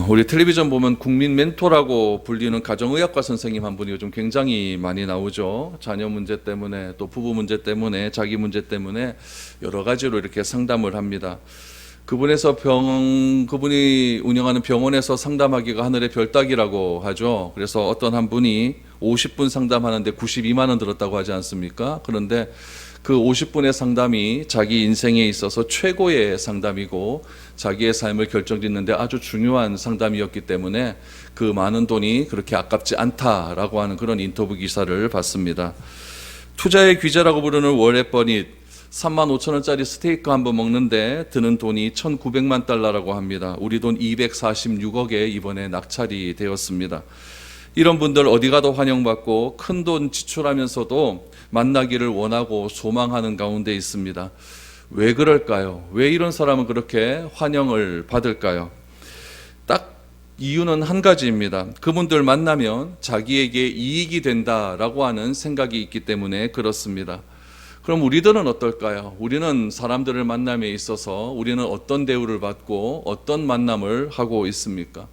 우리 텔레비전 보면 국민 멘토라고 불리는 가정의학과 선생님 한 분이 요즘 굉장히 많이 나오죠. 자녀 문제 때문에, 또 부부 문제 때문에, 자기 문제 때문에 여러 가지로 이렇게 상담을 합니다. 그분이 운영하는 병원에서 상담하기가 하늘의 별 따기라고 하죠. 그래서 어떤 한 분이 50분 상담하는데 92만 원 들었다고 하지 않습니까? 그런데 그 50분의 상담이 자기 인생에 있어서 최고의 상담이고 자기의 삶을 결정짓는데 아주 중요한 상담이었기 때문에 그 많은 돈이 그렇게 아깝지 않다라고 하는 그런 인터뷰 기사를 봤습니다. 투자의 귀재라고 부르는 워렌 버핏, 3만 5천 원짜리 스테이크 한번 먹는데 드는 돈이 1,900만 달러라고 합니다. 우리 돈 246억에 이번에 낙찰이 되었습니다. 이런 분들 어디 가도 환영받고 큰 돈 지출하면서도 만나기를 원하고 소망하는 가운데 있습니다. 왜 그럴까요? 왜 이런 사람은 그렇게 환영을 받을까요? 딱 이유는 한 가지입니다. 그분들 만나면 자기에게 이익이 된다라고 하는 생각이 있기 때문에 그렇습니다. 그럼 우리들은 어떨까요? 우리는 사람들을 만남에 있어서 우리는 어떤 대우를 받고 어떤 만남을 하고 있습니까?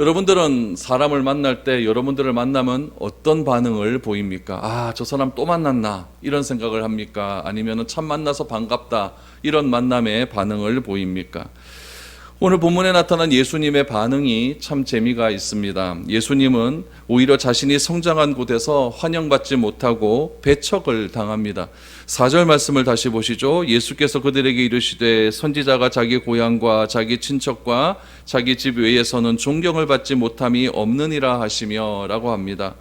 여러분들은 사람을 만날 때 여러분들을 만나면 어떤 반응을 보입니까? 아, 저 사람 또 만났나? 이런 생각을 합니까? 아니면 참 만나서 반갑다 이런 만남의 반응을 보입니까? 오늘 본문에 나타난 예수님의 반응이 참 재미가 있습니다. 예수님은 오히려 자신이 성장한 곳에서 환영받지 못하고 배척을 당합니다. 4절 말씀을 다시 보시죠. 예수께서 그들에게 이르시되 선지자가 자기 고향과 자기 친척과 자기 집 외에서는 존경을 받지 못함이 없느니라 하시며 라고 합니다.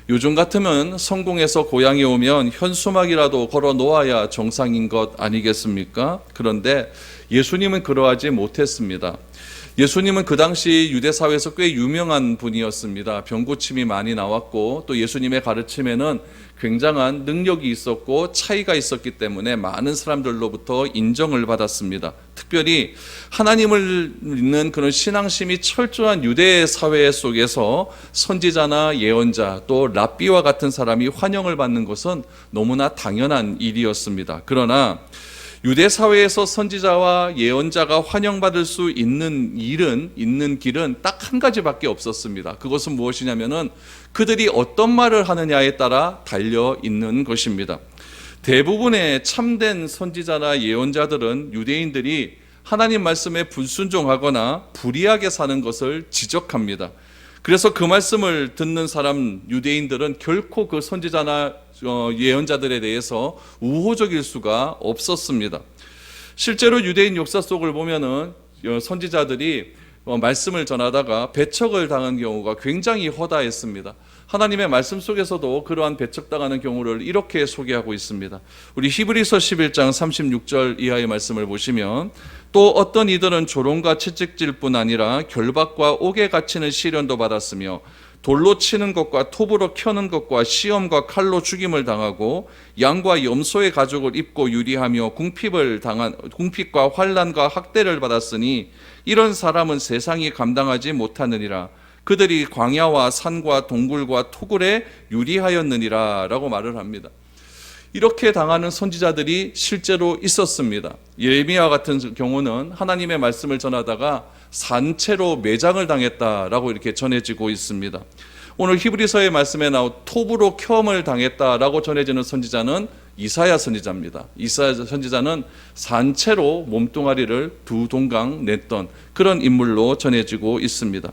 요즘 같으면 성공해서 고향에 오면 현수막이라도 걸어 놓아야 정상인 것 아니겠습니까? 그런데 예수님은 그러하지 못했습니다. 예수님은 그 당시 유대 사회에서 꽤 유명한 분이었습니다. 병고침이 많이 나왔고 또 예수님의 가르침에는 굉장한 능력이 있었고 차이가 있었기 때문에 많은 사람들로부터 인정을 받았습니다. 특별히 하나님을 믿는 그런 신앙심이 철저한 유대 사회 속에서 선지자나 예언자 또 랍비와 같은 사람이 환영을 받는 것은 너무나 당연한 일이었습니다. 그러나 유대 사회에서 선지자와 예언자가 환영받을 수 있는 길은 딱 한 가지밖에 없었습니다. 그것은 무엇이냐면은 그들이 어떤 말을 하느냐에 따라 달려 있는 것입니다. 대부분의 참된 선지자나 예언자들은 유대인들이 하나님 말씀에 불순종하거나 불의하게 사는 것을 지적합니다. 그래서 그 말씀을 듣는 사람 유대인들은 결코 그 선지자나 예언자들에 대해서 우호적일 수가 없었습니다. 실제로 유대인 역사 속을 보면은 선지자들이 말씀을 전하다가 배척을 당한 경우가 굉장히 허다했습니다. 하나님의 말씀 속에서도 그러한 배척당하는 경우를 이렇게 소개하고 있습니다. 우리 히브리서 11장 36절 이하의 말씀을 보시면 또 어떤 이들은 조롱과 채찍질뿐 아니라 결박과 옥에 갇히는 시련도 받았으며 돌로 치는 것과 톱으로 켜는 것과 시험과 칼로 죽임을 당하고 양과 염소의 가죽을 입고 유리하며 궁핍과 환난과 학대를 받았으니 이런 사람은 세상이 감당하지 못하느니라. 그들이 광야와 산과 동굴과 토굴에 유리하였느니라 라고 말을 합니다. 이렇게 당하는 선지자들이 실제로 있었습니다. 예레미야 같은 경우는 하나님의 말씀을 전하다가 산채로 매장을 당했다라고 이렇게 전해지고 있습니다. 오늘 히브리서의 말씀에 나온 톱으로 켬을 당했다라고 전해지는 선지자는 이사야 선지자입니다. 이사야 선지자는 산채로 몸뚱아리를 두 동강 냈던 그런 인물로 전해지고 있습니다.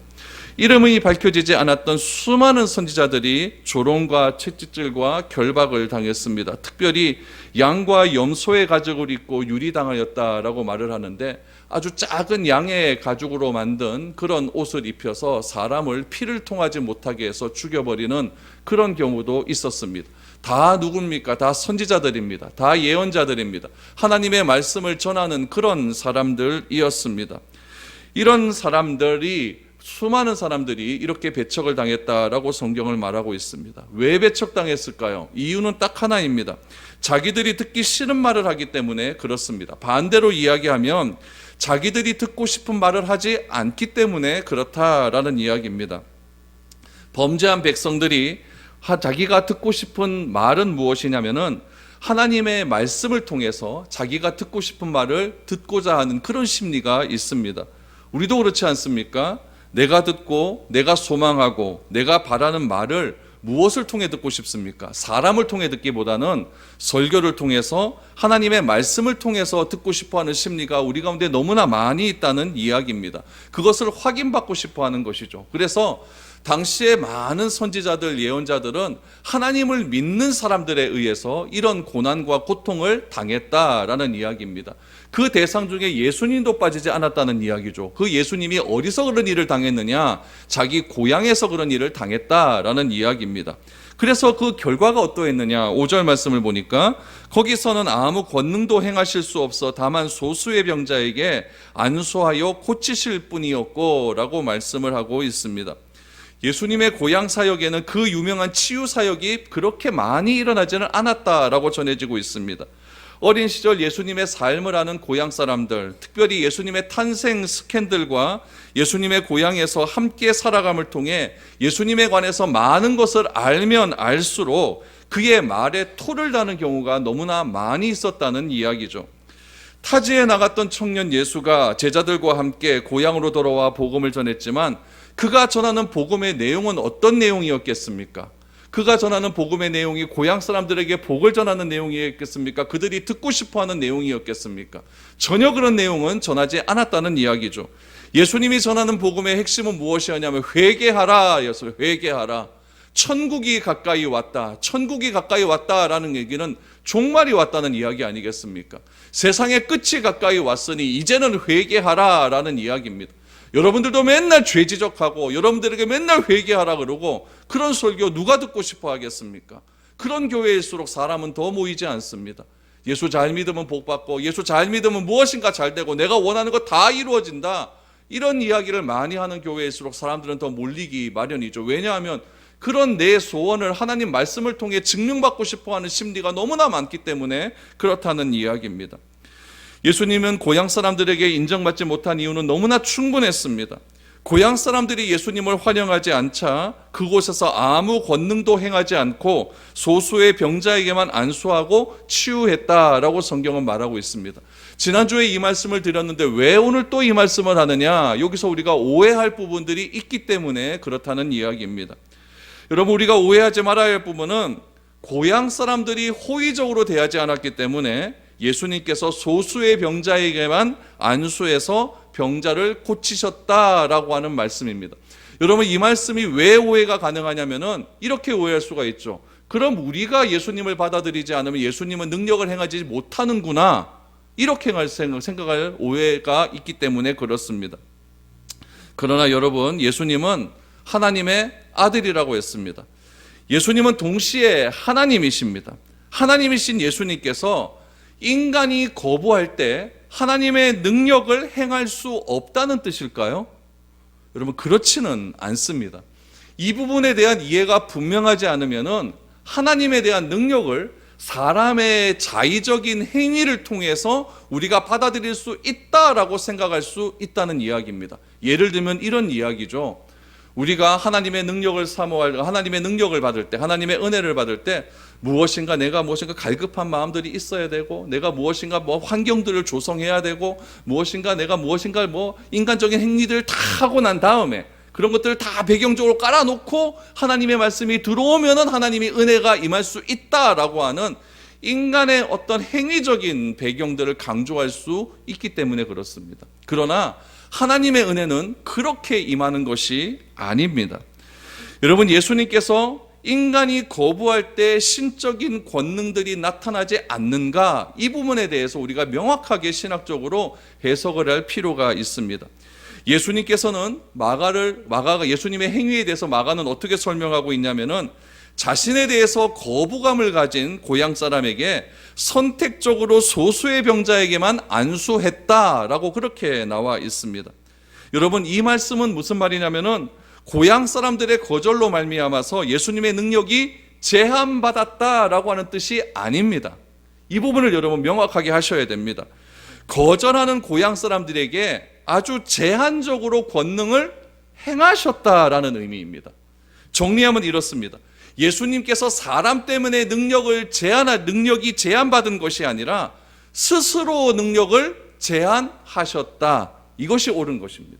이름이 밝혀지지 않았던 수많은 선지자들이 조롱과 채찍질과 결박을 당했습니다. 특별히 양과 염소의 가죽을 입고 유리당하였다라고 말을 하는데 아주 작은 양의 가죽으로 만든 그런 옷을 입혀서 사람을 피를 통하지 못하게 해서 죽여버리는 그런 경우도 있었습니다. 다 누굽니까? 다 선지자들입니다. 다 예언자들입니다. 하나님의 말씀을 전하는 그런 사람들이었습니다. 이런 사람들이 수많은 사람들이 이렇게 배척을 당했다라고 성경을 말하고 있습니다. 왜 배척당했을까요? 이유는 딱 하나입니다. 자기들이 듣기 싫은 말을 하기 때문에 그렇습니다. 반대로 이야기하면 자기들이 듣고 싶은 말을 하지 않기 때문에 그렇다라는 이야기입니다. 범죄한 백성들이 자기가 듣고 싶은 말은 무엇이냐면은 하나님의 말씀을 통해서 자기가 듣고 싶은 말을 듣고자 하는 그런 심리가 있습니다. 우리도 그렇지 않습니까? 내가 듣고 내가 소망하고 내가 바라는 말을 무엇을 통해 듣고 싶습니까? 사람을 통해 듣기보다는 설교를 통해서 하나님의 말씀을 통해서 듣고 싶어하는 심리가 우리 가운데 너무나 많이 있다는 이야기입니다. 그것을 확인받고 싶어하는 것이죠. 그래서 당시에 많은 선지자들, 예언자들은 하나님을 믿는 사람들에 의해서 이런 고난과 고통을 당했다라는 이야기입니다. 그 대상 중에 예수님도 빠지지 않았다는 이야기죠. 그 예수님이 어디서 그런 일을 당했느냐? 자기 고향에서 그런 일을 당했다라는 이야기입니다. 그래서 그 결과가 어떠했느냐? 5절 말씀을 보니까 거기서는 아무 권능도 행하실 수 없어 다만 소수의 병자에게 안수하여 고치실 뿐이었고 라고 말씀을 하고 있습니다. 예수님의 고향 사역에는 그 유명한 치유 사역이 그렇게 많이 일어나지는 않았다라고 전해지고 있습니다. 어린 시절 예수님의 삶을 아는 고향 사람들, 특별히 예수님의 탄생 스캔들과 예수님의 고향에서 함께 살아감을 통해 예수님에 관해서 많은 것을 알면 알수록 그의 말에 토를 다는 경우가 너무나 많이 있었다는 이야기죠. 타지에 나갔던 청년 예수가 제자들과 함께 고향으로 돌아와 복음을 전했지만 그가 전하는 복음의 내용은 어떤 내용이었겠습니까? 그가 전하는 복음의 내용이 고향 사람들에게 복을 전하는 내용이었겠습니까? 그들이 듣고 싶어하는 내용이었겠습니까? 전혀 그런 내용은 전하지 않았다는 이야기죠. 예수님이 전하는 복음의 핵심은 무엇이었냐면 회개하라 였어요. 회개하라. 천국이 가까이 왔다. 천국이 가까이 왔다라는 얘기는 종말이 왔다는 이야기 아니겠습니까? 세상의 끝이 가까이 왔으니 이제는 회개하라라는 이야기입니다. 여러분들도 맨날 죄 지적하고 여러분들에게 맨날 회개하라 그러고 그런 설교 누가 듣고 싶어 하겠습니까? 그런 교회일수록 사람은 더 모이지 않습니다. 예수 잘 믿으면 복 받고 예수 잘 믿으면 무엇인가 잘 되고 내가 원하는 거 다 이루어진다. 이런 이야기를 많이 하는 교회일수록 사람들은 더 몰리기 마련이죠. 왜냐하면 그런 내 소원을 하나님 말씀을 통해 증명받고 싶어하는 심리가 너무나 많기 때문에 그렇다는 이야기입니다. 예수님은 고향 사람들에게 인정받지 못한 이유는 너무나 충분했습니다. 고향 사람들이 예수님을 환영하지 않자 그곳에서 아무 권능도 행하지 않고 소수의 병자에게만 안수하고 치유했다라고 성경은 말하고 있습니다. 지난주에 이 말씀을 드렸는데 왜 오늘 또 이 말씀을 하느냐? 여기서 우리가 오해할 부분들이 있기 때문에 그렇다는 이야기입니다. 여러분, 우리가 오해하지 말아야 할 부분은 고향 사람들이 호의적으로 대하지 않았기 때문에 예수님께서 소수의 병자에게만 안수해서 병자를 고치셨다라고 하는 말씀입니다. 여러분, 이 말씀이 왜 오해가 가능하냐면은 이렇게 오해할 수가 있죠. 그럼 우리가 예수님을 받아들이지 않으면 예수님은 능력을 행하지 못하는구나, 이렇게 생각할 오해가 있기 때문에 그렇습니다. 그러나 여러분, 예수님은 하나님의 아들이라고 했습니다. 예수님은 동시에 하나님이십니다. 하나님이신 예수님께서 인간이 거부할 때 하나님의 능력을 행할 수 없다는 뜻일까요? 여러분, 그렇지는 않습니다. 이 부분에 대한 이해가 분명하지 않으면은 하나님에 대한 능력을 사람의 자의적인 행위를 통해서 우리가 받아들일 수 있다라고 생각할 수 있다는 이야기입니다. 예를 들면 이런 이야기죠. 우리가 하나님의 능력을 사모할, 하나님의 능력을 받을 때, 하나님의 은혜를 받을 때 내가 무엇인가 갈급한 마음들이 있어야 되고, 내가 무엇인가 환경들을 조성해야 되고, 내가 무엇인가 인간적인 행위들을 다 하고 난 다음에 그런 것들을 다 배경적으로 깔아놓고 하나님의 말씀이 들어오면은 하나님이 은혜가 임할 수 있다라고 하는 인간의 어떤 행위적인 배경들을 강조할 수 있기 때문에 그렇습니다. 그러나 하나님의 은혜는 그렇게 임하는 것이 아닙니다. 여러분, 예수님께서 인간이 거부할 때 신적인 권능들이 나타나지 않는가, 이 부분에 대해서 우리가 명확하게 신학적으로 해석을 할 필요가 있습니다. 예수님께서는 예수님의 행위에 대해서 마가는 어떻게 설명하고 있냐면은 자신에 대해서 거부감을 가진 고향 사람에게 선택적으로 소수의 병자에게만 안수했다라고 그렇게 나와 있습니다. 여러분, 이 말씀은 무슨 말이냐면은 고향 사람들의 거절로 말미암아서 예수님의 능력이 제한받았다라고 하는 뜻이 아닙니다. 이 부분을 여러분 명확하게 하셔야 됩니다. 거절하는 고향 사람들에게 아주 제한적으로 권능을 행하셨다라는 의미입니다. 정리하면 이렇습니다. 예수님께서 사람 때문에 능력이 제한받은 것이 아니라 스스로 능력을 제한하셨다. 이것이 옳은 것입니다.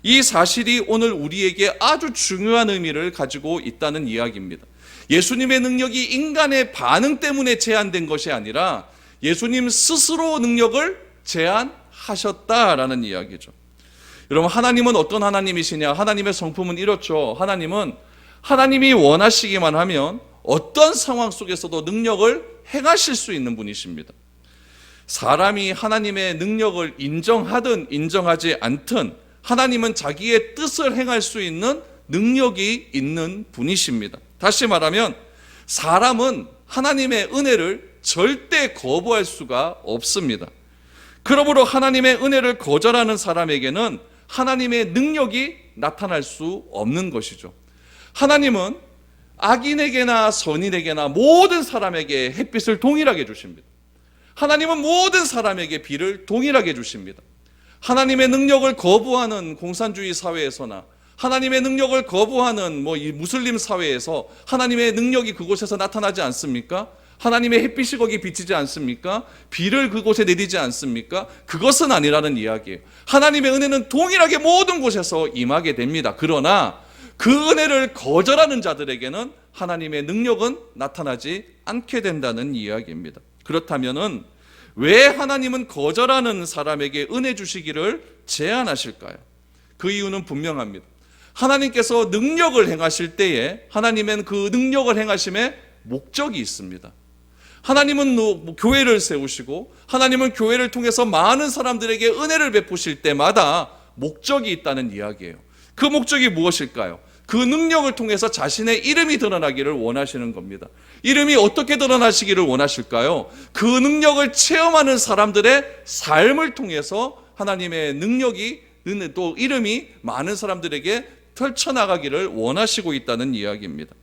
이 사실이 오늘 우리에게 아주 중요한 의미를 가지고 있다는 이야기입니다. 예수님의 능력이 인간의 반응 때문에 제한된 것이 아니라 예수님 스스로 능력을 제한하셨다라는 이야기죠. 여러분, 하나님은 어떤 하나님이시냐? 하나님의 성품은 이렇죠. 하나님은 하나님이 원하시기만 하면 어떤 상황 속에서도 능력을 행하실 수 있는 분이십니다. 사람이 하나님의 능력을 인정하든 인정하지 않든 하나님은 자기의 뜻을 행할 수 있는 능력이 있는 분이십니다. 다시 말하면 사람은 하나님의 은혜를 절대 거부할 수가 없습니다. 그러므로 하나님의 은혜를 거절하는 사람에게는 하나님의 능력이 나타날 수 없는 것이죠. 하나님은 악인에게나 선인에게나 모든 사람에게 햇빛을 동일하게 주십니다. 하나님은 모든 사람에게 비를 동일하게 주십니다. 하나님의 능력을 거부하는 공산주의 사회에서나 하나님의 능력을 거부하는 이 무슬림 사회에서 하나님의 능력이 그곳에서 나타나지 않습니까? 하나님의 햇빛이 거기 비치지 않습니까? 비를 그곳에 내리지 않습니까? 그것은 아니라는 이야기예요. 하나님의 은혜는 동일하게 모든 곳에서 임하게 됩니다. 그러나 그 은혜를 거절하는 자들에게는 하나님의 능력은 나타나지 않게 된다는 이야기입니다. 그렇다면은 왜 하나님은 거절하는 사람에게 은혜 주시기를 제한하실까요? 그 이유는 분명합니다. 하나님께서 능력을 행하실 때에 하나님은 그 능력을 행하심에 목적이 있습니다. 하나님은 교회를 세우시고 하나님은 교회를 통해서 많은 사람들에게 은혜를 베푸실 때마다 목적이 있다는 이야기예요. 그 목적이 무엇일까요? 그 능력을 통해서 자신의 이름이 드러나기를 원하시는 겁니다. 이름이 어떻게 드러나시기를 원하실까요? 그 능력을 체험하는 사람들의 삶을 통해서 하나님의 능력이, 또 이름이 많은 사람들에게 펼쳐나가기를 원하시고 있다는 이야기입니다.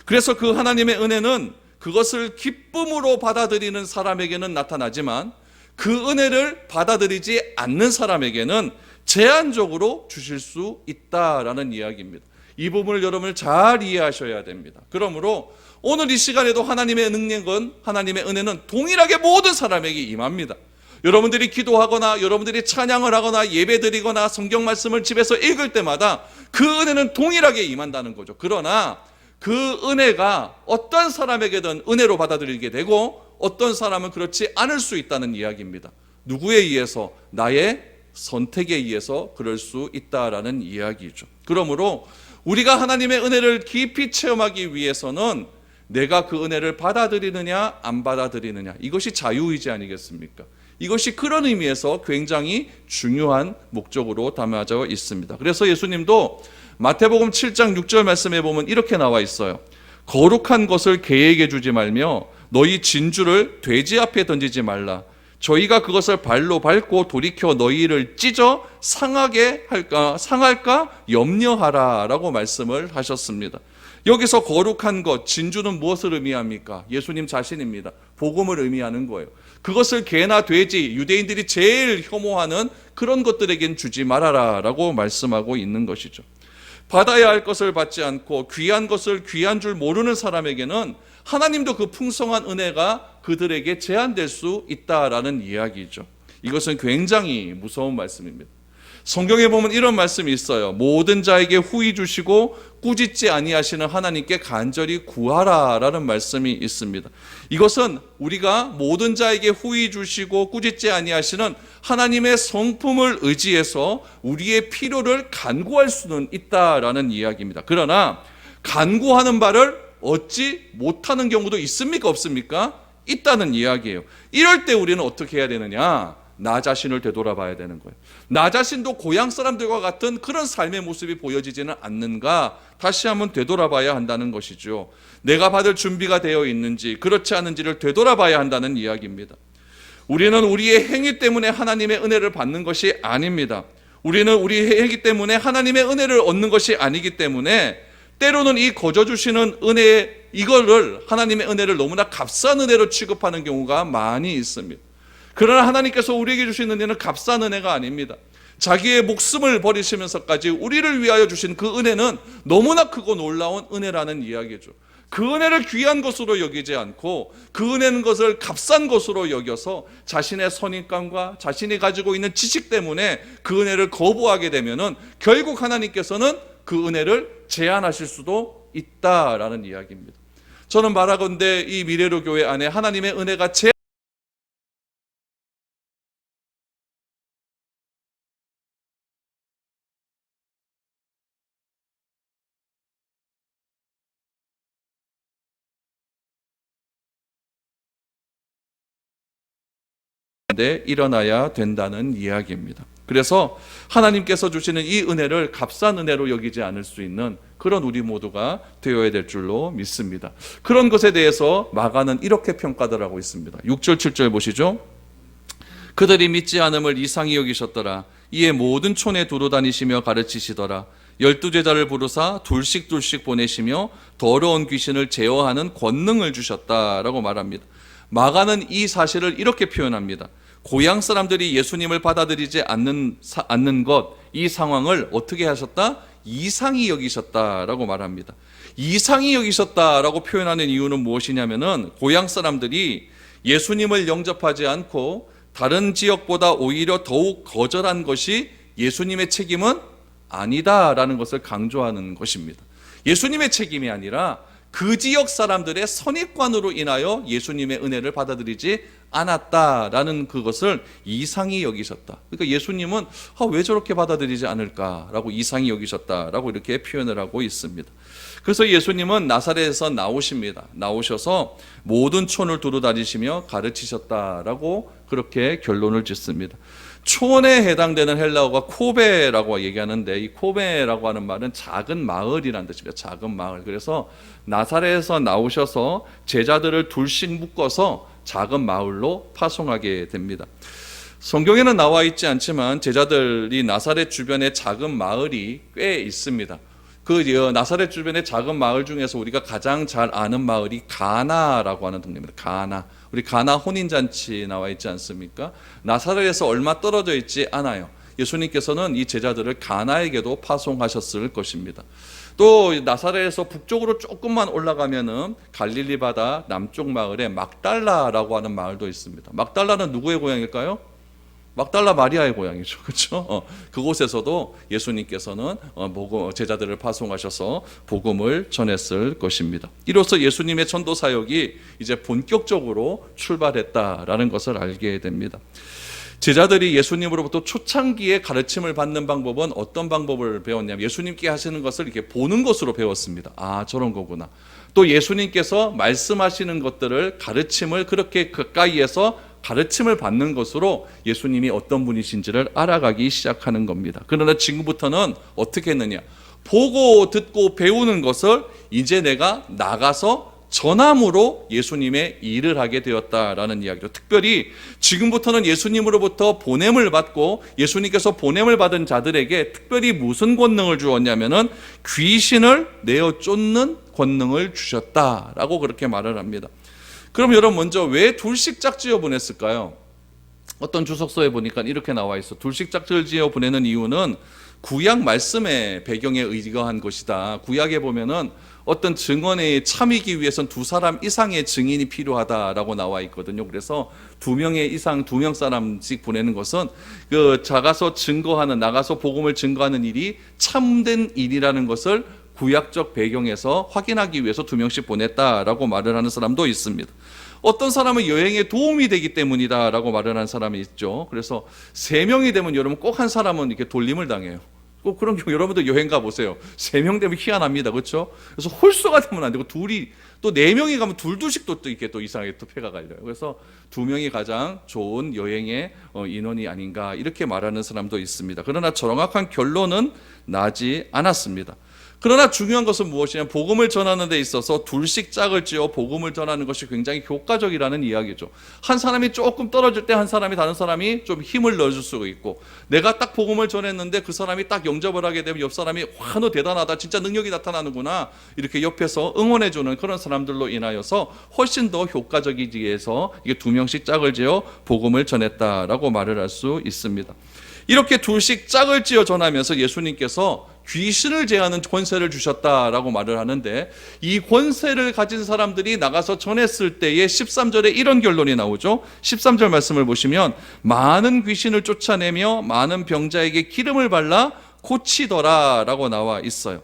그래서 그 하나님의 은혜는 그것을 기쁨으로 받아들이는 사람에게는 나타나지만 그 은혜를 받아들이지 않는 사람에게는 제한적으로 주실 수 있다라는 이야기입니다. 이 부분을 여러분을 잘 이해하셔야 됩니다. 그러므로 오늘 이 시간에도 하나님의 능력은, 하나님의 은혜는 동일하게 모든 사람에게 임합니다. 여러분들이 기도하거나 여러분들이 찬양을 하거나 예배드리거나 성경 말씀을 집에서 읽을 때마다 그 은혜는 동일하게 임한다는 거죠. 그러나 그 은혜가 어떤 사람에게든 은혜로 받아들이게 되고 어떤 사람은 그렇지 않을 수 있다는 이야기입니다. 누구에 의해서? 나의 선택에 의해서 그럴 수 있다라는 이야기죠. 그러므로 우리가 하나님의 은혜를 깊이 체험하기 위해서는 내가 그 은혜를 받아들이느냐 안 받아들이느냐, 이것이 자유의지 아니겠습니까? 이것이 그런 의미에서 굉장히 중요한 목적으로 담아져 있습니다. 그래서 예수님도 마태복음 7장 6절 말씀에 보면 이렇게 나와 있어요. 거룩한 것을 개에게 주지 말며 너희 진주를 돼지 앞에 던지지 말라. 저희가 그것을 발로 밟고 돌이켜 너희를 찢어 상할까 염려하라 라고 말씀을 하셨습니다. 여기서 거룩한 것, 진주는 무엇을 의미합니까? 예수님 자신입니다. 복음을 의미하는 거예요. 그것을 개나 돼지, 유대인들이 제일 혐오하는 그런 것들에겐 주지 말아라 라고 말씀하고 있는 것이죠. 받아야 할 것을 받지 않고 귀한 것을 귀한 줄 모르는 사람에게는 하나님도 그 풍성한 은혜가 그들에게 제한될 수 있다라는 이야기죠. 이것은 굉장히 무서운 말씀입니다. 성경에 보면 이런 말씀이 있어요. 모든 자에게 후히 주시고 꾸짖지 아니하시는 하나님께 간절히 구하라라는 말씀이 있습니다. 이것은 우리가 모든 자에게 후히 주시고 꾸짖지 아니하시는 하나님의 성품을 의지해서 우리의 필요를 간구할 수는 있다라는 이야기입니다. 그러나 간구하는 바를 얻지 못하는 경우도 있습니까? 없습니까? 있다는 이야기예요. 이럴 때 우리는 어떻게 해야 되느냐? 나 자신을 되돌아봐야 되는 거예요. 나 자신도 고향 사람들과 같은 그런 삶의 모습이 보여지지는 않는가? 다시 한번 되돌아봐야 한다는 것이죠. 내가 받을 준비가 되어 있는지 그렇지 않은지를 되돌아봐야 한다는 이야기입니다. 우리는 우리의 행위 때문에 하나님의 은혜를 받는 것이 아닙니다. 우리는 우리의 행위 때문에 하나님의 은혜를 얻는 것이 아니기 때문에 때로는 이 거저 주시는 은혜, 이거를 하나님의 은혜를 너무나 값싼 은혜로 취급하는 경우가 많이 있습니다. 그러나 하나님께서 우리에게 주신 은혜는 값싼 은혜가 아닙니다. 자기의 목숨을 버리시면서까지 우리를 위하여 주신 그 은혜는 너무나 크고 놀라운 은혜라는 이야기죠. 그 은혜를 귀한 것으로 여기지 않고 그 은혜는 것을 값싼 것으로 여겨서 자신의 선입관과 자신이 가지고 있는 지식 때문에 그 은혜를 거부하게 되면은 결국 하나님께서는 그 은혜를 제한하실 수도 있다라는 이야기입니다. 저는 바라건대 이 미래로 교회 안에 하나님의 은혜가 일어나야 된다는 이야기입니다. 그래서 하나님께서 주시는 이 은혜를 값싼 은혜로 여기지 않을 수 있는 그런 우리 모두가 되어야 될 줄로 믿습니다. 그런 것에 대해서 마가는 이렇게 평가를 하고 있습니다. 6절 7절 보시죠. 그들이 믿지 않음을 이상히 여기셨더라. 이에 모든 촌에 두루 다니시며 가르치시더라. 12제자를 부르사 둘씩 보내시며 더러운 귀신을 제어하는 권능을 주셨다라고 말합니다. 마가는 이 사실을 이렇게 표현합니다. 고향 사람들이 예수님을 받아들이지 않는 것, 이 상황을 어떻게 하셨다? 이상히 여기셨다라고 말합니다. 이상히 여기셨다라고 표현하는 이유는 무엇이냐면은 고향 사람들이 예수님을 영접하지 않고 다른 지역보다 오히려 더욱 거절한 것이 예수님의 책임은 아니다라는 것을 강조하는 것입니다. 예수님의 책임이 아니라 그 지역 사람들의 선입관으로 인하여 예수님의 은혜를 받아들이지 않았다라는 그것을 이상히 여기셨다. 그러니까 예수님은 왜 저렇게 받아들이지 않을까라고 이상히 여기셨다라고 이렇게 표현을 하고 있습니다. 그래서 예수님은 나사렛에서 나오십니다. 나오셔서 모든 촌을 두루 다니시며 가르치셨다라고 그렇게 결론을 짓습니다. 촌에 해당되는 헬라어가 코베라고 얘기하는데, 이 코베라고 하는 말은 작은 마을이라는 뜻입니다. 작은 마을. 그래서 나사렛에서 나오셔서 제자들을 둘씩 묶어서 작은 마을로 파송하게 됩니다. 성경에는 나와 있지 않지만 제자들이 나사렛 주변에 작은 마을이 꽤 있습니다. 그 나사렛 주변의 작은 마을 중에서 우리가 가장 잘 아는 마을이 가나라고 하는 동네입니다. 가나. 우리 가나 혼인잔치 나와 있지 않습니까? 나사렛에서 얼마 떨어져 있지 않아요. 예수님께서는 이 제자들을 가나에게도 파송하셨을 것입니다. 또 나사렛에서 북쪽으로 조금만 올라가면은 갈릴리 바다 남쪽 마을에 막달라라고 하는 마을도 있습니다. 막달라는 누구의 고향일까요? 막달라 마리아의 고향이죠. 그렇죠? 그곳에서도 예수님께서는 제자들을 파송하셔서 복음을 전했을 것입니다. 이로써 예수님의 전도 사역이 이제 본격적으로 출발했다라는 것을 알게 됩니다. 제자들이 예수님으로부터 초창기에 가르침을 받는 방법은 어떤 방법을 배웠냐면 예수님께 하시는 것을 이렇게 보는 것으로 배웠습니다. 아, 저런 거구나. 또 예수님께서 말씀하시는 것들을 가르침을 그렇게 가까이에서 가르침을 받는 것으로 예수님이 어떤 분이신지를 알아가기 시작하는 겁니다. 그러나 지금부터는 어떻게 했느냐? 보고 듣고 배우는 것을 이제 내가 나가서 전함으로 예수님의 일을 하게 되었다라는 이야기죠. 특별히 지금부터는 예수님으로부터 보냄을 받고 예수님께서 보냄을 받은 자들에게 특별히 무슨 권능을 주었냐면은 귀신을 내어 쫓는 권능을 주셨다라고 그렇게 말을 합니다. 그럼 여러분 먼저 왜 둘씩 짝지어 보냈을까요? 어떤 주석서에 보니까 이렇게 나와 있어. 둘씩 짝지어 보내는 이유는 구약 말씀의 배경에 의거한 것이다. 구약에 보면은 어떤 증언에 참이기 위해서는 2사람 이상의 증인이 필요하다라고 나와 있거든요. 그래서 2명의 이상 2명 사람씩 보내는 것은 나가서 복음을 증거하는 일이 참된 일이라는 것을 구약적 배경에서 확인하기 위해서 2명씩 보냈다라고 말을 하는 사람도 있습니다. 어떤 사람은 여행에 도움이 되기 때문이다라고 말을 하는 사람이 있죠. 그래서 3명이 되면 여러분 꼭 한 사람은 이렇게 돌림을 당해요. 꼭 그런 경우 여러분도 여행 가보세요. 3명 되면 희한합니다. 그렇죠? 그래서 홀수가 되면 안 되고 둘이 또 4명이 가면 둘씩 또 이렇게 또 이상하게 또 패가 갈려요. 그래서 2명이 가장 좋은 여행의 인원이 아닌가 이렇게 말하는 사람도 있습니다. 그러나 정확한 결론은 나지 않았습니다. 그러나 중요한 것은 무엇이냐면 복음을 전하는 데 있어서 둘씩 짝을 지어 복음을 전하는 것이 굉장히 효과적이라는 이야기죠. 한 사람이 조금 떨어질 때 한 사람이 다른 사람이 좀 힘을 넣어줄 수가 있고, 내가 딱 복음을 전했는데 그 사람이 딱 영접을 하게 되면 옆 사람이 와, 너 대단하다, 진짜 능력이 나타나는구나, 이렇게 옆에서 응원해주는 그런 사람들로 인하여서 훨씬 더 효과적이기 위해서 이게 2명씩 짝을 지어 복음을 전했다라고 말을 할 수 있습니다. 이렇게 둘씩 짝을 지어 전하면서 예수님께서 귀신을 제하는 권세를 주셨다라고 말을 하는데, 이 권세를 가진 사람들이 나가서 전했을 때에 13절에 이런 결론이 나오죠. 13절 말씀을 보시면 많은 귀신을 쫓아내며 많은 병자에게 기름을 발라 고치더라 라고 나와 있어요.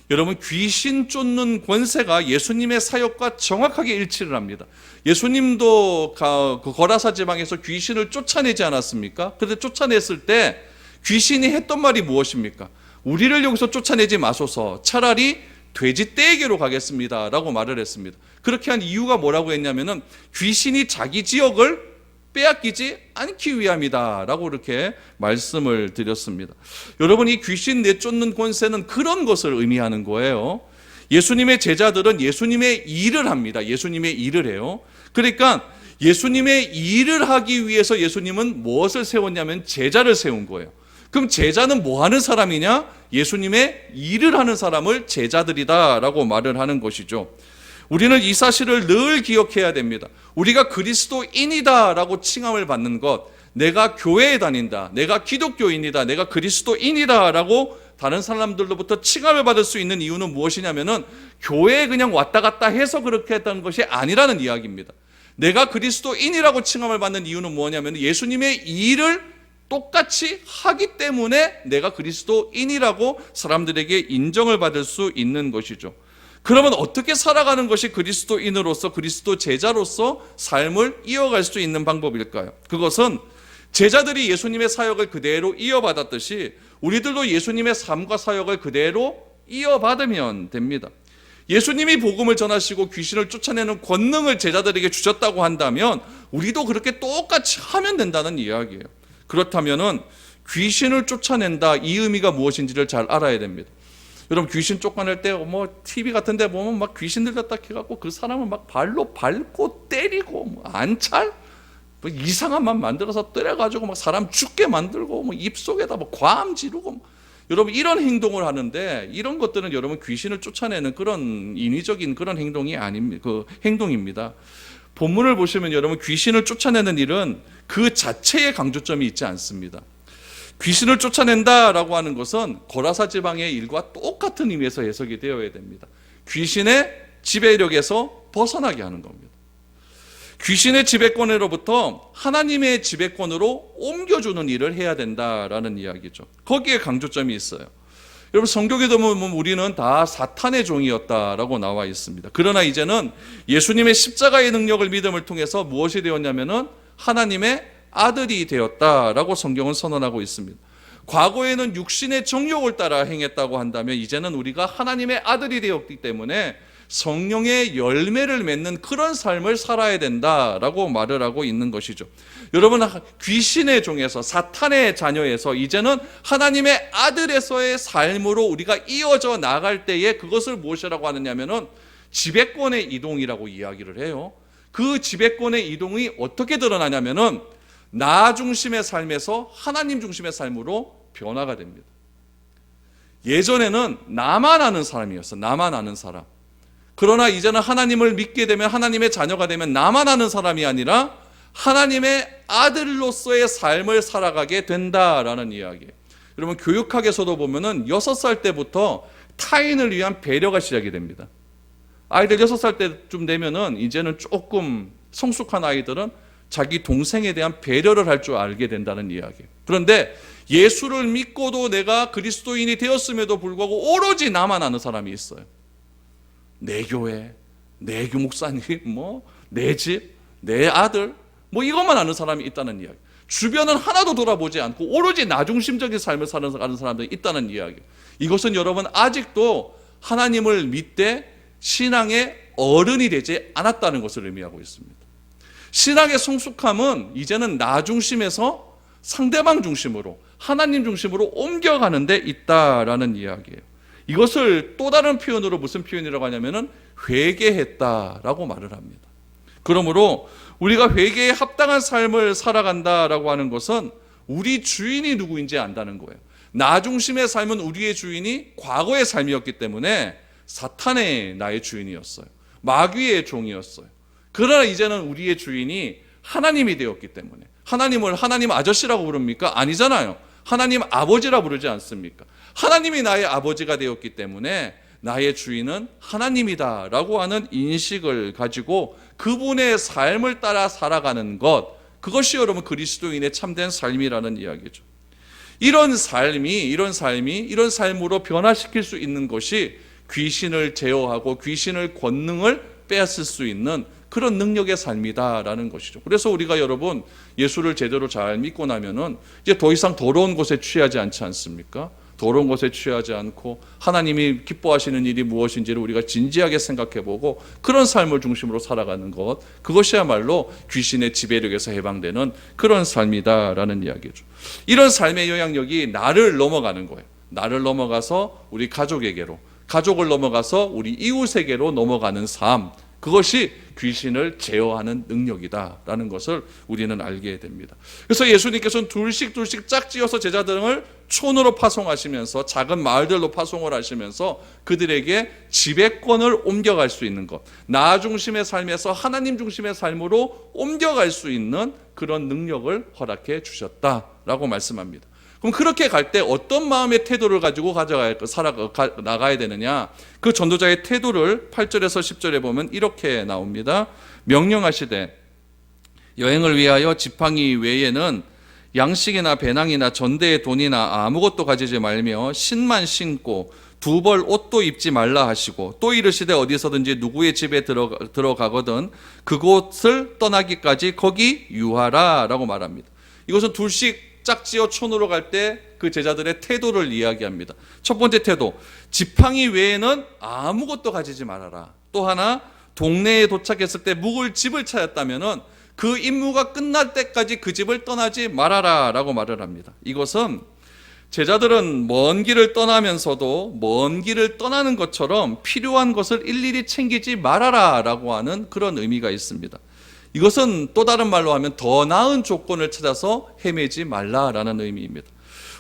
여러분, 귀신 쫓는 권세가 예수님의 사역과 정확하게 일치를 합니다. 예수님도 그 거라사 지방에서 귀신을 쫓아내지 않았습니까? 그런데 쫓아냈을 때 귀신이 했던 말이 무엇입니까? 우리를 여기서 쫓아내지 마소서, 차라리 돼지 떼에게로 가겠습니다 라고 말을 했습니다. 그렇게 한 이유가 뭐라고 했냐면은 귀신이 자기 지역을 빼앗기지 않기 위함이다 라고 이렇게 말씀을 드렸습니다. 여러분, 이 귀신 내쫓는 권세는 그런 것을 의미하는 거예요. 예수님의 제자들은 예수님의 일을 합니다. 예수님의 일을 해요. 그러니까 예수님의 일을 하기 위해서 예수님은 무엇을 세웠냐면 제자를 세운 거예요. 그럼 제자는 뭐 하는 사람이냐? 예수님의 일을 하는 사람을 제자들이다 라고 말을 하는 것이죠. 우리는 이 사실을 늘 기억해야 됩니다. 우리가 그리스도인이다 라고 칭함을 받는 것, 내가 교회에 다닌다, 내가 기독교인이다, 내가 그리스도인이다 라고 다른 사람들로부터 칭함을 받을 수 있는 이유는 무엇이냐면은 교회에 그냥 왔다 갔다 해서 그렇게 했다는 것이 아니라는 이야기입니다. 내가 그리스도인이라고 칭함을 받는 이유는 뭐냐면 예수님의 일을 똑같이 하기 때문에 내가 그리스도인이라고 사람들에게 인정을 받을 수 있는 것이죠. 그러면 어떻게 살아가는 것이 그리스도인으로서, 그리스도 제자로서 삶을 이어갈 수 있는 방법일까요? 그것은 제자들이 예수님의 사역을 그대로 이어받았듯이 우리들도 예수님의 삶과 사역을 그대로 이어받으면 됩니다. 예수님이 복음을 전하시고 귀신을 쫓아내는 권능을 제자들에게 주셨다고 한다면 우리도 그렇게 똑같이 하면 된다는 이야기예요. 그렇다면은 귀신을 쫓아낸다, 이 의미가 무엇인지를 잘 알아야 됩니다. 여러분, 귀신 쫓아낼 때 TV 같은 데 보면 막 귀신 들렸다 해갖고 그 사람을 막 발로 밟고 때리고 안찰? 이상한 말 만들어서 때려가지고 막 사람 죽게 만들고 입속에다 과암 지르고 여러분, 이런 행동을 하는데 이런 것들은 여러분 귀신을 쫓아내는 그런 인위적인 그런 행동이 아닙니다. 그 행동입니다. 본문을 보시면 여러분 귀신을 쫓아내는 일은 그 자체의 강조점이 있지 않습니다. 귀신을 쫓아낸다라고 하는 것은 고라사 지방의 일과 똑같은 의미에서 해석이 되어야 됩니다. 귀신의 지배력에서 벗어나게 하는 겁니다. 귀신의 지배권으로부터 하나님의 지배권으로 옮겨주는 일을 해야 된다라는 이야기죠. 거기에 강조점이 있어요. 여러분, 성경에 보면 우리는 다 사탄의 종이었다라고 나와 있습니다. 그러나 이제는 예수님의 십자가의 능력을 믿음을 통해서 무엇이 되었냐면은 하나님의 아들이 되었다라고 성경은 선언하고 있습니다. 과거에는 육신의 정욕을 따라 행했다고 한다면 이제는 우리가 하나님의 아들이 되었기 때문에 성령의 열매를 맺는 그런 삶을 살아야 된다라고 말을 하고 있는 것이죠. 여러분, 귀신의 종에서, 사탄의 자녀에서 이제는 하나님의 아들에서의 삶으로 우리가 이어져 나갈 때에 그것을 무엇이라고 하느냐면은 지배권의 이동이라고 이야기를 해요. 그 지배권의 이동이 어떻게 드러나냐면은 나 중심의 삶에서 하나님 중심의 삶으로 변화가 됩니다. 예전에는 나만 아는 사람이었어. 나만 아는 사람. 그러나 이제는 하나님을 믿게 되면, 하나님의 자녀가 되면 나만 아는 사람이 아니라 하나님의 아들로서의 삶을 살아가게 된다라는 이야기예요. 여러분, 교육학에서도 보면은 6살 때부터 타인을 위한 배려가 시작이 됩니다. 아이들 6살 때쯤 되면은 이제는 조금 성숙한 아이들은 자기 동생에 대한 배려를 할 줄 알게 된다는 이야기예요. 그런데 예수를 믿고도 내가 그리스도인이 되었음에도 불구하고 오로지 나만 아는 사람이 있어요. 내 교회, 내 교목사님, 내 집, 내 아들, 이것만 아는 사람이 있다는 이야기. 주변은 하나도 돌아보지 않고 오로지 나 중심적인 삶을 사는 사람들이 있다는 이야기. 이것은 여러분 아직도 하나님을 믿되 신앙의 어른이 되지 않았다는 것을 의미하고 있습니다. 신앙의 성숙함은 이제는 나 중심에서 상대방 중심으로, 하나님 중심으로 옮겨가는 데 있다라는 이야기예요. 이것을 또 다른 표현으로 무슨 표현이라고 하냐면은 회개했다라고 말을 합니다. 그러므로 우리가 회개에 합당한 삶을 살아간다라고 하는 것은 우리 주인이 누구인지 안다는 거예요. 나 중심의 삶은 우리의 주인이 과거의 삶이었기 때문에 사탄의 나의 주인이었어요. 마귀의 종이었어요. 그러나 이제는 우리의 주인이 하나님이 되었기 때문에, 하나님을 하나님 아저씨라고 부릅니까? 아니잖아요. 하나님 아버지라 부르지 않습니까? 하나님이 나의 아버지가 되었기 때문에 나의 주인은 하나님이다라고 하는 인식을 가지고 그분의 삶을 따라 살아가는 것, 그것이 여러분 그리스도인의 참된 삶이라는 이야기죠. 이런 삶으로 변화시킬 수 있는 것이 귀신을 제어하고 귀신을 권능을 빼앗을 수 있는 그런 능력의 삶이다라는 것이죠. 그래서 우리가 여러분 예수를 제대로 잘 믿고 나면은 이제 더 이상 더러운 것에 취하지 않지 않습니까? 더러운 것에 취하지 않고 하나님이 기뻐하시는 일이 무엇인지를 우리가 진지하게 생각해보고 그런 삶을 중심으로 살아가는 것, 그것이야말로 귀신의 지배력에서 해방되는 그런 삶이다라는 이야기죠. 이런 삶의 영향력이 나를 넘어가는 거예요. 나를 넘어가서 우리 가족에게로, 가족을 넘어가서 우리 이웃에게로 넘어가는 삶, 그것이 귀신을 제어하는 능력이다라는 것을 우리는 알게 됩니다. 그래서 예수님께서는 둘씩 짝지어서 제자들을 촌으로 파송하시면서 작은 마을들로 파송을 하시면서 그들에게 지배권을 옮겨갈 수 있는 것, 나 중심의 삶에서 하나님 중심의 삶으로 옮겨갈 수 있는 그런 능력을 허락해 주셨다라고 말씀합니다. 그럼 그렇게 갈 때 어떤 마음의 태도를 가지고 나가야 되느냐? 그 전도자의 태도를 8절에서 10절에 보면 이렇게 나옵니다. 명령하시되 여행을 위하여 지팡이 외에는 양식이나 배낭이나 전대의 돈이나 아무것도 가지지 말며 신만 신고 두 벌 옷도 입지 말라 하시고, 또 이르시되 어디서든지 누구의 집에 들어가거든 그곳을 떠나기까지 거기 유하라 라고 말합니다. 이것은 둘씩 짝지어 촌으로 갈 때 그 제자들의 태도를 이야기합니다. 첫 번째 태도, 지팡이 외에는 아무것도 가지지 말아라. 또 하나, 동네에 도착했을 때 묵을 집을 찾았다면은 그 임무가 끝날 때까지 그 집을 떠나지 말아라 라고 말을 합니다. 이것은 제자들은 먼 길을 떠나면서도 먼 길을 떠나는 것처럼 필요한 것을 일일이 챙기지 말아라 라고 하는 그런 의미가 있습니다. 이것은 또 다른 말로 하면 더 나은 조건을 찾아서 헤매지 말라라는 의미입니다.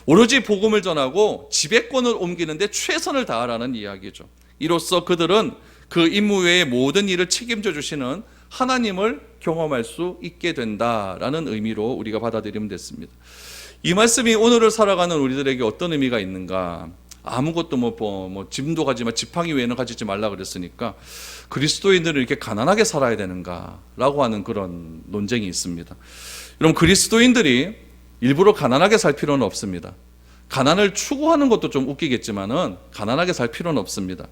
오로지 복음을 전하고 지배권을 옮기는데 최선을 다하라는 이야기죠. 이로써 그들은 그 임무 외의 모든 일을 책임져 주시는 하나님을 경험할 수 있게 된다라는 의미로 우리가 받아들이면 됐습니다. 이 말씀이 오늘을 살아가는 우리들에게 어떤 의미가 있는가? 아무것도 짐도 가지마, 지팡이 외에는 가지지 말라 그랬으니까 그리스도인들은 이렇게 가난하게 살아야 되는가라고 하는 그런 논쟁이 있습니다. 여러분, 그리스도인들이 일부러 가난하게 살 필요는 없습니다. 가난을 추구하는 것도 좀 웃기겠지만은 가난하게 살 필요는 없습니다.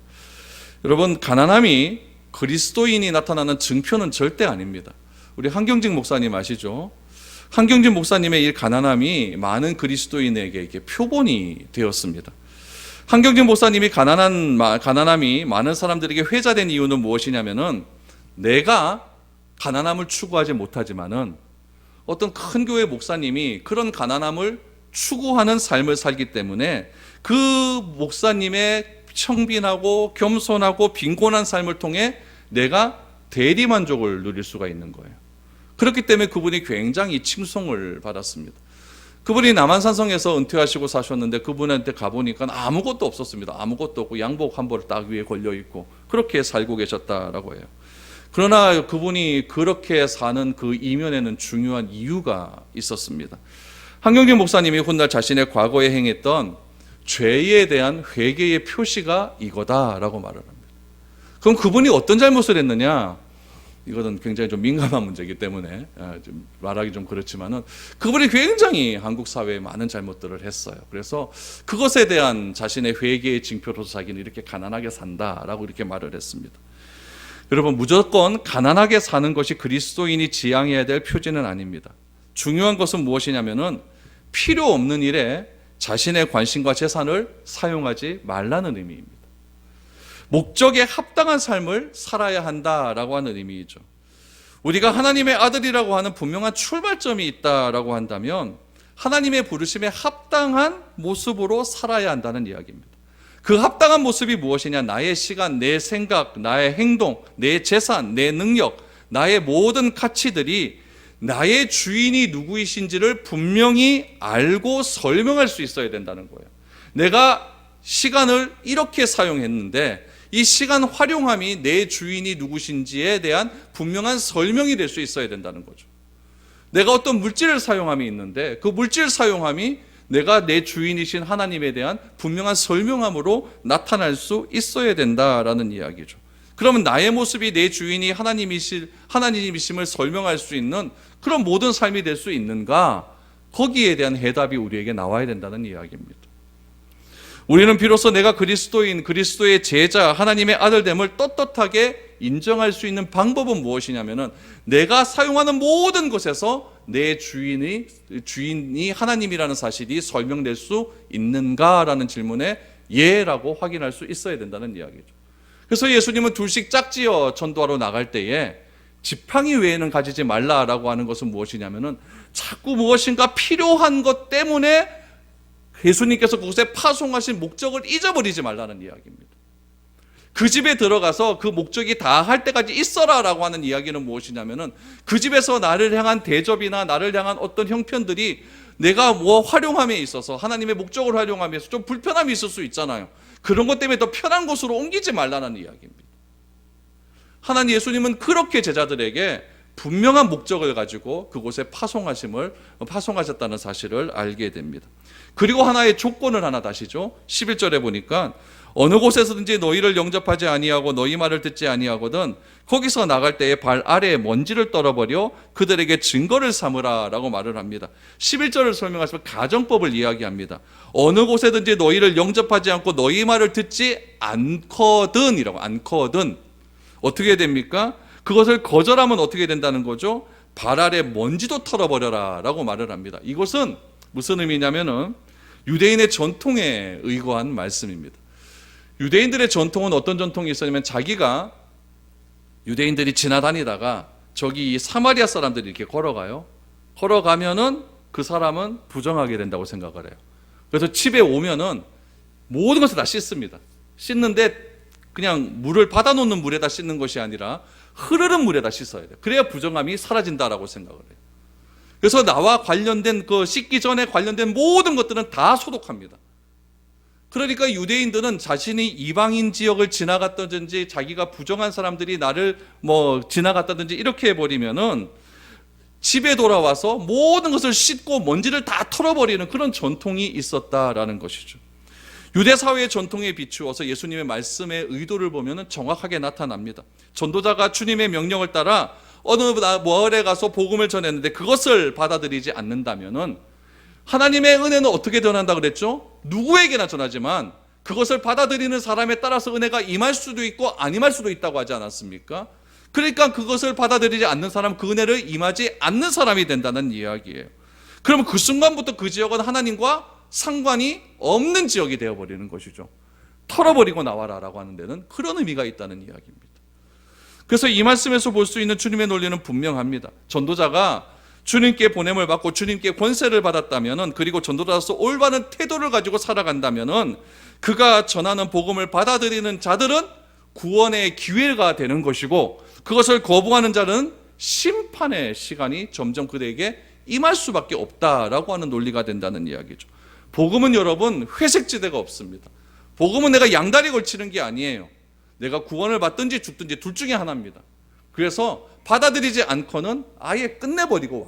여러분, 가난함이 그리스도인이 나타나는 증표는 절대 아닙니다. 우리 한경직 목사님 아시죠? 한경직 목사님의 이 가난함이 많은 그리스도인에게 이렇게 표본이 되었습니다. 한경직 목사님이 가난함이 많은 사람들에게 회자된 이유는 무엇이냐면은 내가 가난함을 추구하지 못하지만은 어떤 큰 교회 목사님이 그런 가난함을 추구하는 삶을 살기 때문에 그 목사님의 청빈하고 겸손하고 빈곤한 삶을 통해 내가 대리만족을 누릴 수가 있는 거예요. 그렇기 때문에 그분이 굉장히 칭송을 받았습니다. 그분이 남한산성에서 은퇴하시고 사셨는데 그분한테 가보니까 아무것도 없었습니다. 아무것도 없고 양복 한 벌 딱 위에 걸려있고 그렇게 살고 계셨다라고 해요. 그러나 그분이 그렇게 사는 그 이면에는 중요한 이유가 있었습니다. 한경진 목사님이 훗날 자신의 과거에 행했던 죄에 대한 회개의 표시가 이거다라고 말을 합니다. 그럼 그분이 어떤 잘못을 했느냐? 이거는 굉장히 좀 민감한 문제이기 때문에 좀 말하기 좀 그렇지만은 그분이 굉장히 한국 사회에 많은 잘못들을 했어요. 그래서 그것에 대한 자신의 회개의 징표로서 자기는 이렇게 가난하게 산다라고 이렇게 말을 했습니다. 여러분, 무조건 가난하게 사는 것이 그리스도인이 지향해야 될 표지는 아닙니다. 중요한 것은 무엇이냐면은 필요 없는 일에 자신의 관심과 재산을 사용하지 말라는 의미입니다. 목적에 합당한 삶을 살아야 한다라고 하는 의미이죠. 우리가 하나님의 아들이라고 하는 분명한 출발점이 있다라고 한다면 하나님의 부르심에 합당한 모습으로 살아야 한다는 이야기입니다. 그 합당한 모습이 무엇이냐? 나의 시간, 내 생각, 나의 행동, 내 재산, 내 능력, 나의 모든 가치들이 나의 주인이 누구이신지를 분명히 알고 설명할 수 있어야 된다는 거예요. 내가 시간을 이렇게 사용했는데 이 시간 활용함이 내 주인이 누구신지에 대한 분명한 설명이 될 수 있어야 된다는 거죠. 내가 어떤 물질을 사용함이 있는데 그 물질 사용함이 내가 내 주인이신 하나님에 대한 분명한 설명함으로 나타날 수 있어야 된다라는 이야기죠. 그러면 나의 모습이 내 주인이 하나님이심을 설명할 수 있는 그런 모든 삶이 될 수 있는가? 거기에 대한 해답이 우리에게 나와야 된다는 이야기입니다. 우리는 비로소 내가 그리스도인, 그리스도의 제자, 하나님의 아들됨을 떳떳하게 인정할 수 있는 방법은 무엇이냐면은 내가 사용하는 모든 것에서 내 주인이 하나님이라는 사실이 설명될 수 있는가라는 질문에 예라고 확인할 수 있어야 된다는 이야기죠. 그래서 예수님은 둘씩 짝지어 전도하러 나갈 때에 지팡이 외에는 가지지 말라라고 하는 것은 무엇이냐면은 자꾸 무엇인가 필요한 것 때문에 예수님께서 그곳에 파송하신 목적을 잊어버리지 말라는 이야기입니다. 그 집에 들어가서 그 목적이 다 할 때까지 있어라라고 하는 이야기는 무엇이냐면은 그 집에서 나를 향한 대접이나 나를 향한 어떤 형편들이 내가 뭐 활용함에 있어서 하나님의 목적을 활용함에 있어서 좀 불편함이 있을 수 있잖아요. 그런 것 때문에 더 편한 곳으로 옮기지 말라는 이야기입니다. 하나님 예수님은 그렇게 제자들에게 분명한 목적을 가지고 그곳에 파송하셨다는 사실을 알게 됩니다. 그리고 하나의 조건을 하나 다시죠. 11절에 보니까 어느 곳에서든지 너희를 영접하지 아니하고 너희 말을 듣지 아니하거든 거기서 나갈 때에 발 아래에 먼지를 떨어버려 그들에게 증거를 삼으라 라고 말을 합니다. 11절을 설명하시면 가정법을 이야기합니다. 어느 곳에든지 너희를 영접하지 않고 너희 말을 듣지 않거든 이라고 않거든 어떻게 됩니까? 그것을 거절하면 어떻게 된다는 거죠? 발 아래 먼지도 털어버려라 라고 말을 합니다. 이것은 무슨 의미냐면은 유대인의 전통에 의거한 말씀입니다. 유대인들의 전통은 어떤 전통이 있었냐면 자기가 유대인들이 지나다니다가 저기 사마리아 사람들이 이렇게 걸어가면은 그 사람은 부정하게 된다고 생각을 해요. 그래서 집에 오면은 모든 것을 다 씻습니다. 씻는데 그냥 물을 받아놓는 물에다 씻는 것이 아니라 흐르는 물에다 씻어야 돼요. 그래야 부정함이 사라진다라고 생각을 해요. 그래서 나와 관련된 그 씻기 전에 관련된 모든 것들은 다 소독합니다. 그러니까 유대인들은 자신이 이방인 지역을 지나갔다든지 자기가 부정한 사람들이 나를 지나갔다든지 이렇게 해버리면은 집에 돌아와서 모든 것을 씻고 먼지를 다 털어버리는 그런 전통이 있었다라는 것이죠. 유대 사회의 전통에 비추어서 예수님의 말씀의 의도를 보면은 정확하게 나타납니다. 전도자가 주님의 명령을 따라 어느 마을에 가서 복음을 전했는데 그것을 받아들이지 않는다면은 하나님의 은혜는 어떻게 전한다 그랬죠? 누구에게나 전하지만 그것을 받아들이는 사람에 따라서 은혜가 임할 수도 있고 안 임할 수도 있다고 하지 않았습니까? 그러니까 그것을 받아들이지 않는 사람, 그 은혜를 임하지 않는 사람이 된다는 이야기예요. 그러면 그 순간부터 그 지역은 하나님과 상관이 없는 지역이 되어버리는 것이죠. 털어버리고 나와라라고 하는 데는 그런 의미가 있다는 이야기입니다. 그래서 이 말씀에서 볼 수 있는 주님의 논리는 분명합니다. 전도자가 주님께 보냄을 받고 주님께 권세를 받았다면은 그리고 전도자로서 올바른 태도를 가지고 살아간다면은 그가 전하는 복음을 받아들이는 자들은 구원의 기회가 되는 것이고 그것을 거부하는 자는 심판의 시간이 점점 그들에게 임할 수밖에 없다라고 하는 논리가 된다는 이야기죠. 복음은 여러분 회색지대가 없습니다. 복음은 내가 양다리 걸치는 게 아니에요. 내가 구원을 받든지 죽든지 둘 중에 하나입니다. 그래서 받아들이지 않고는 아예 끝내버리고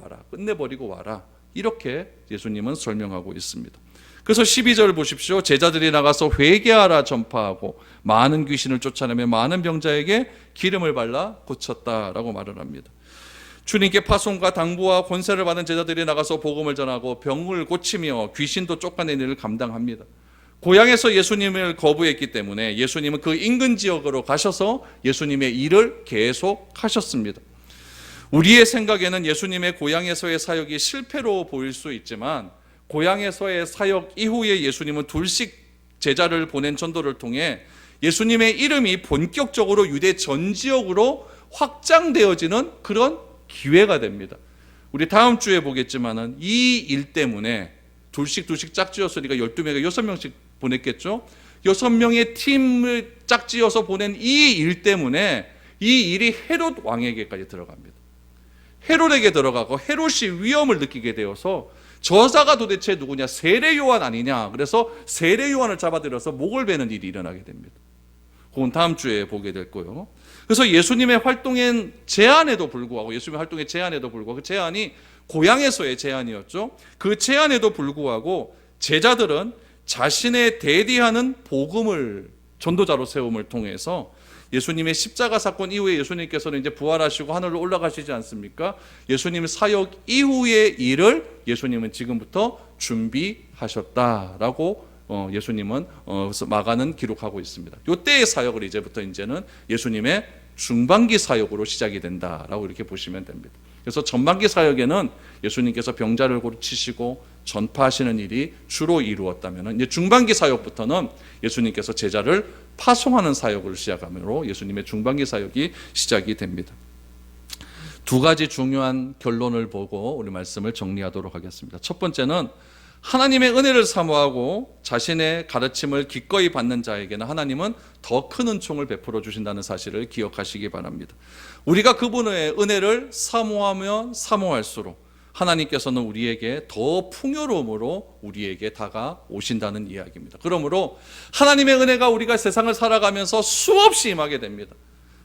와라. 이렇게 예수님은 설명하고 있습니다. 그래서 12절을 보십시오. 제자들이 나가서 회개하라 전파하고 많은 귀신을 쫓아내며 많은 병자에게 기름을 발라 고쳤다라고 말을 합니다. 주님께 파송과 당부와 권세를 받은 제자들이 나가서 복음을 전하고 병을 고치며 귀신도 쫓아내는 일을 감당합니다. 고향에서 예수님을 거부했기 때문에 예수님은 그 인근 지역으로 가셔서 예수님의 일을 계속하셨습니다. 우리의 생각에는 예수님의 고향에서의 사역이 실패로 보일 수 있지만 고향에서의 사역 이후에 예수님은 둘씩 제자를 보낸 전도를 통해 예수님의 이름이 본격적으로 유대 전 지역으로 확장되어지는 그런 기회가 됩니다. 우리 다음 주에 보겠지만은 이 일 때문에 둘씩 짝지었으니까 12명에게 6명씩 보냈겠죠. 6명의 팀을 짝지어서 보낸 이 일 때문에 이 일이 헤롯 왕에게까지 들어갑니다. 헤롯에게 들어가고 헤롯이 위험을 느끼게 되어서 저자가 도대체 누구냐? 세례 요한 아니냐? 그래서 세례 요한을 잡아들여서 목을 베는 일이 일어나게 됩니다. 그건 다음 주에 보게 될 거예요. 그래서 예수님의 활동의 제안에도 불구하고 그 제안이 고향에서의 제안이었죠. 그 제안에도 불구하고 제자들은 자신의 대디하는 복음을 전도자로 세움을 통해서 예수님의 십자가 사건 이후에 예수님께서는 이제 부활하시고 하늘로 올라가시지 않습니까? 예수님 사역 이후의 일을 예수님은 지금부터 준비하셨다라고 예수님은 마가는 기록하고 있습니다. 이때의 사역을 이제는 예수님의 중반기 사역으로 시작이 된다라고 이렇게 보시면 됩니다. 그래서 전반기 사역에는 예수님께서 병자를 고치시고 전파하시는 일이 주로 이루었다면, 이제 중반기 사역부터는 예수님께서 제자를 파송하는 사역을 시작하므로 예수님의 중반기 사역이 시작이 됩니다. 두 가지 중요한 결론을 보고 우리 말씀을 정리하도록 하겠습니다. 첫 번째는 하나님의 은혜를 사모하고 자신의 가르침을 기꺼이 받는 자에게는 하나님은 더 큰 은총을 베풀어 주신다는 사실을 기억하시기 바랍니다. 우리가 그분의 은혜를 사모하면 사모할수록 하나님께서는 우리에게 더 풍요로움으로 우리에게 다가오신다는 이야기입니다. 그러므로 하나님의 은혜가 우리가 세상을 살아가면서 수없이 임하게 됩니다.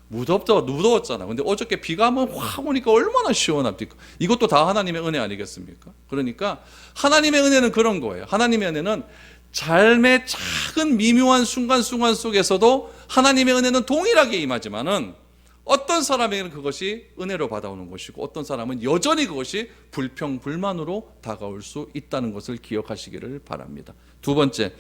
무더웠잖아. 근데 어저께 비가 한번 확 오니까 얼마나 시원합니까? 이것도 다 하나님의 은혜 아니겠습니까? 그러니까 하나님의 은혜는 그런 거예요. 하나님의 은혜는 삶의 작은 미묘한 순간순간 속에서도 하나님의 은혜는 동일하게 임하지만은 어떤 사람에게는 그것이 은혜로 받아오는 것이고 어떤 사람은 여전히 그것이 불평불만으로 다가올 수 있다는 것을 기억하시기를 바랍니다. 두 번째,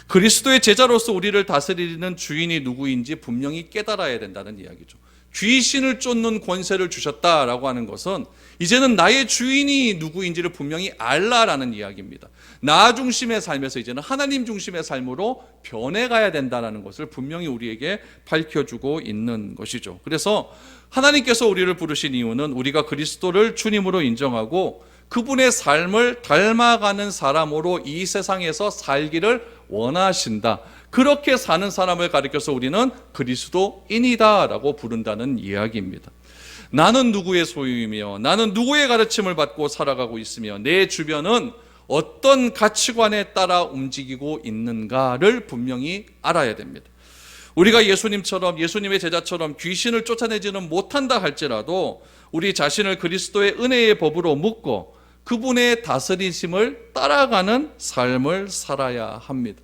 그리스도의 제자로서 우리를 다스리는 주인이 누구인지 분명히 깨달아야 된다는 이야기죠. 귀신을 쫓는 권세를 주셨다라고 하는 것은 이제는 나의 주인이 누구인지를 분명히 알라라는 이야기입니다. 나 중심의 삶에서 이제는 하나님 중심의 삶으로 변해가야 된다는 것을 분명히 우리에게 밝혀주고 있는 것이죠. 그래서 하나님께서 우리를 부르신 이유는 우리가 그리스도를 주님으로 인정하고 그분의 삶을 닮아가는 사람으로 이 세상에서 살기를 원하신다. 그렇게 사는 사람을 가리켜서 우리는 그리스도인이다라고 부른다는 이야기입니다. 나는 누구의 소유이며 나는 누구의 가르침을 받고 살아가고 있으며 내 주변은 어떤 가치관에 따라 움직이고 있는가를 분명히 알아야 됩니다. 우리가 예수님처럼 예수님의 제자처럼 귀신을 쫓아내지는 못한다 할지라도 우리 자신을 그리스도의 은혜의 법으로 묶고 그분의 다스리심을 따라가는 삶을 살아야 합니다.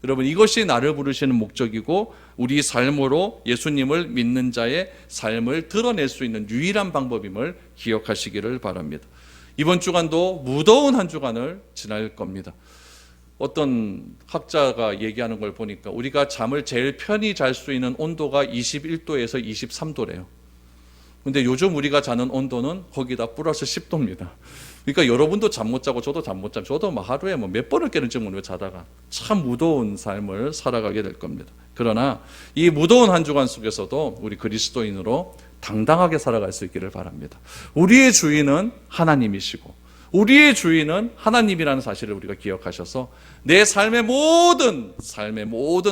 여러분, 이것이 나를 부르시는 목적이고 우리 삶으로 예수님을 믿는 자의 삶을 드러낼 수 있는 유일한 방법임을 기억하시기를 바랍니다. 이번 주간도 무더운 한 주간을 지날 겁니다. 어떤 학자가 얘기하는 걸 보니까 우리가 잠을 제일 편히 잘 수 있는 온도가 21도에서 23도래요. 근데 요즘 우리가 자는 온도는 거기다 플러스 10도입니다. 그러니까 여러분도 잠 못 자고 저도 잠 못 자고 저도 하루에 몇 번을 깨는지 모르고 자다가 참 무더운 삶을 살아가게 될 겁니다. 그러나 이 무더운 한 주간 속에서도 우리 그리스도인으로 당당하게 살아갈 수 있기를 바랍니다. 우리의 주인은 하나님이시고 우리의 주인은 하나님이라는 사실을 우리가 기억하셔서 내 삶의 모든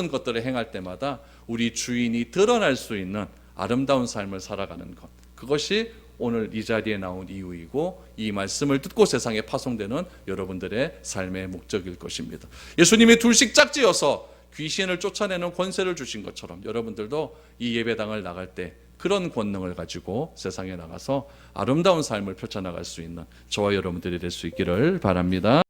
것들을 행할 때마다 우리 주인이 드러날 수 있는 아름다운 삶을 살아가는 것, 그것이 오늘 이 자리에 나온 이유이고 이 말씀을 듣고 세상에 파송되는 여러분들의 삶의 목적일 것입니다. 예수님이 둘씩 짝지어서 귀신을 쫓아내는 권세를 주신 것처럼 여러분들도 이 예배당을 나갈 때 그런 권능을 가지고 세상에 나가서 아름다운 삶을 펼쳐나갈 수 있는 저와 여러분들이 될 수 있기를 바랍니다.